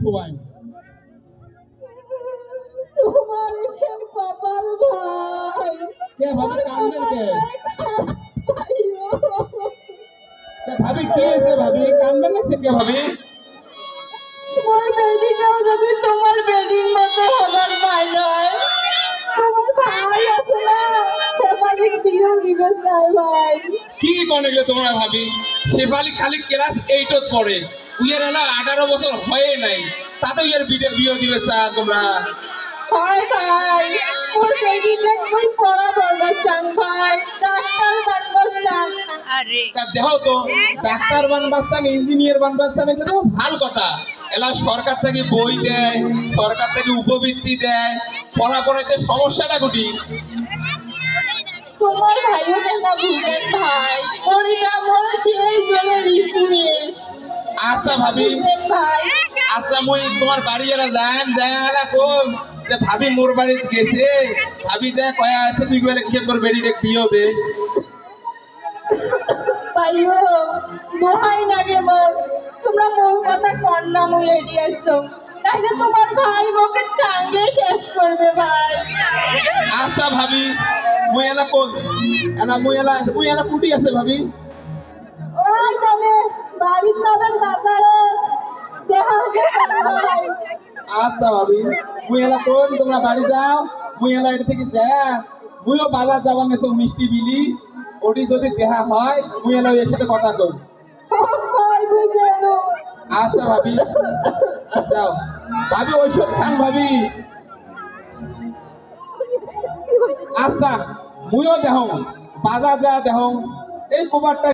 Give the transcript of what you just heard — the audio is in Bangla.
খুয়াই তোমার সে কপাল ভাই কে ভাবি কান্দেন কে আইয়ো, ভাবি কি হয়েছে ভাবি কান্দবেন না কে ভাবি তোমার বেডিটাও যদি তোমার বেডির মতো হবার পাই নয় তোমার ভাই আছে না সেবালিক বিয়েও দিবে চাই ভাই কি কনলে তোমরা ভাবি শেফালি খালি ক্লাস 8 পড়ে উইয়ের হলো 18 বছর হয়ে নাই তাতে উইয়ের বিয়ে দিবে চা তোমরা হয় ভাই ওর বেডিটা ওই পড়া বলবাস্তান ভাই ডাক্তার বলবাস্তান তা দেখো তো ডাক্তার বানবাস্তান ইঞ্জিনিয়ার বানবাস্তান এটা তো ভালো কথা এলা সরকার থেকে বই দেয় সরকার থেকে উপবৃত্তি দেয় পড়াপড়াতে সমস্যাটা ঘটি তোমার ভাইও কেন ভুলেন ভাই ওরিটা মোর সেই জন্য রিকোয়েস্ট আচ্ছা ভাবি ভাই আচ্ছা মুই তোমার বাড়ি এরা যান যারা কোন যে ভাবি মোর বাড়িতে গেছে ভাবি যা কয়া আছে তুই বলে কিসে তোর বেরিয়ে দিও বেশ ভাইও দোহাই লাগে মোর তোমরা মোর কথা কন্যা মুই রেডি আসছো তাইলে তোমার ভাই মোকে টাঙ্গে শেষ করবে ভাই আচ্ছা ভাবি মুই এলা কোন মুই এলা কুটি আছে ভাবি ওই তবে বাড়ির তবে বাজারে দেখা ভাই আচ্ছা ভাবি মুই এলা কোন তোমরা বাড়ি যাও মুই এলা এটা থেকে যা মুইও বাজার যাবার না তো মিষ্টি বিলি ওটি যদি দেহা হয় মুই এলা এর সাথে কথা কই কই বুঝেন আচ্ছা ভাবি যাও ভাবি ওইসব খান ভাবি আচ্ছা মুইও দেহ বাজার যা দেহ এই কোবারটা